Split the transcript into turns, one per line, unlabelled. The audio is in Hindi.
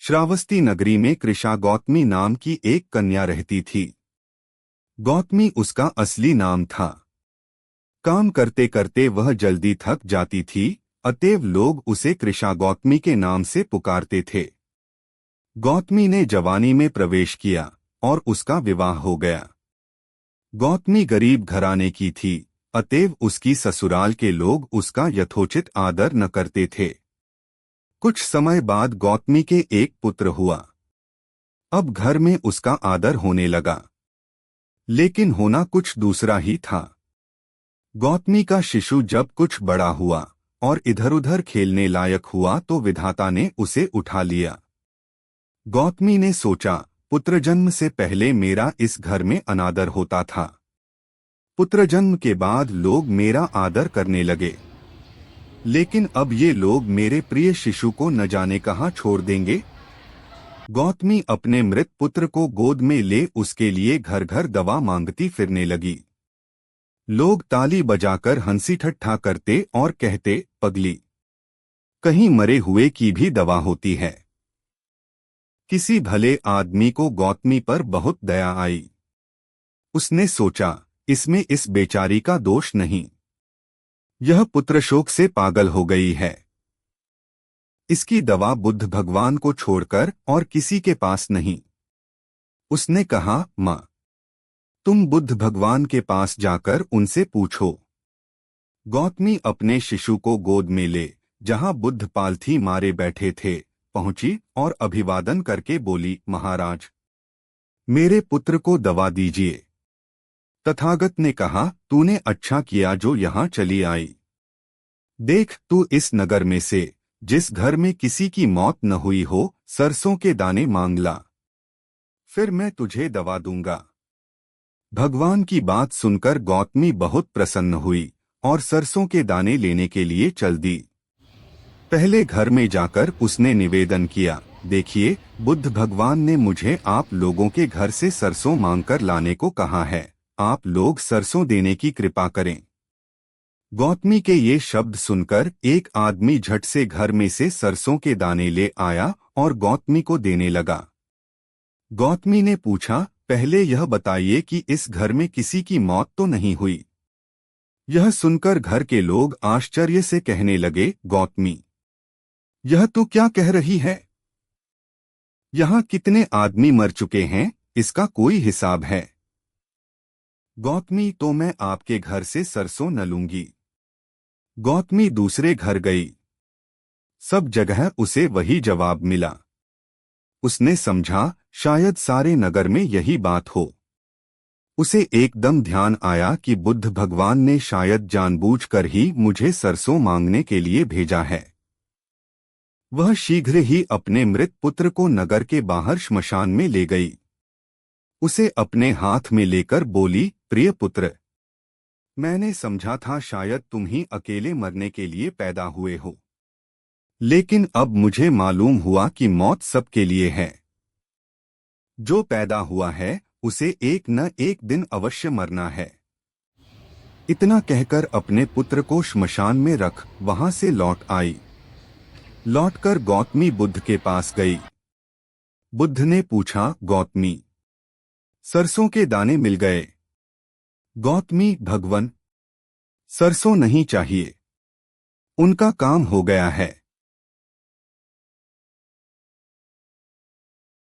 श्रावस्ती नगरी में कृषा गौतमी नाम की एक कन्या रहती थी। गौतमी उसका असली नाम था। काम करते करते वह जल्दी थक जाती थी, अतएव लोग उसे कृषा गौतमी के नाम से पुकारते थे। गौतमी ने जवानी में प्रवेश किया और उसका विवाह हो गया। गौतमी गरीब घराने की थी, अतएव उसकी ससुराल के लोग उसका यथोचित आदर न करते थे। कुछ समय बाद गौतमी के एक पुत्र हुआ। अब घर में उसका आदर होने लगा, लेकिन होना कुछ दूसरा ही था। गौतमी का शिशु जब कुछ बड़ा हुआ और इधर उधर खेलने लायक हुआ तो विधाता ने उसे उठा लिया। गौतमी ने सोचा, पुत्र जन्म से पहले मेरा इस घर में अनादर होता था, पुत्र जन्म के बाद लोग मेरा आदर करने लगे, लेकिन अब ये लोग मेरे प्रिय शिशु को न जाने कहाँ छोड़ देंगे। गौतमी अपने मृत पुत्र को गोद में ले उसके लिए घर घर दवा मांगती फिरने लगी। लोग ताली बजाकर हंसी ठट्ठा करते और कहते, पगली, कहीं मरे हुए की भी दवा होती है। किसी भले आदमी को गौतमी पर बहुत दया आई। उसने सोचा, इसमें इस बेचारी का दोष नहीं, यह पुत्र शोक से पागल हो गई है। इसकी दवा बुद्ध भगवान को छोड़कर और किसी के पास नहीं। उसने कहा, माँ, तुम बुद्ध भगवान के पास जाकर उनसे पूछो। गौतमी अपने शिशु को गोद में ले जहां बुद्ध पालथी मारे बैठे थे पहुंची और अभिवादन करके बोली, महाराज, मेरे पुत्र को दवा दीजिए। तथागत ने कहा, तूने अच्छा किया जो यहाँ चली आई। देख, तू इस नगर में से जिस घर में किसी की मौत न हुई हो, सरसों के दाने मांग ला, फिर मैं तुझे दवा दूंगा। भगवान की बात सुनकर गौतमी बहुत प्रसन्न हुई और सरसों के दाने लेने के लिए चल दी। पहले घर में जाकर उसने निवेदन किया, देखिए, बुद्ध भगवान ने मुझे आप लोगों के घर से सरसों मांगकर लाने को कहा है, आप लोग सरसों देने की कृपा करें। गौतमी के ये शब्द सुनकर एक आदमी झट से घर में से सरसों के दाने ले आया और गौतमी को देने लगा। गौतमी ने पूछा, पहले यह बताइए कि इस घर में किसी की मौत तो नहीं हुई। यह सुनकर घर के लोग आश्चर्य से कहने लगे, गौतमी, यह तू क्या कह रही है? यहाँ कितने आदमी मर चुके हैं, इसका कोई हिसाब है। गौतमी, तो मैं आपके घर से सरसों न लूंगी। गौतमी दूसरे घर गई। सब जगह उसे वही जवाब मिला। उसने समझा, शायद सारे नगर में यही बात हो। उसे एकदम ध्यान आया कि बुद्ध भगवान ने शायद जानबूझकर ही मुझे सरसों मांगने के लिए भेजा है। वह शीघ्र ही अपने मृत पुत्र को नगर के बाहर श्मशान में ले गई। उसे अपने हाथ में लेकर बोली, प्रिय पुत्र, मैंने समझा था शायद तुम ही अकेले मरने के लिए पैदा हुए हो, लेकिन अब मुझे मालूम हुआ कि मौत सबके लिए है। जो पैदा हुआ है उसे एक न एक दिन अवश्य मरना है। इतना कहकर अपने पुत्र को श्मशान में रख वहां से लौट आई। लौटकर गौतमी बुद्ध के पास गई। बुद्ध ने पूछा, गौतमी, सरसों के दाने मिल गए? गौतमी, भगवन, सरसों नहीं चाहिए, उनका काम हो गया है।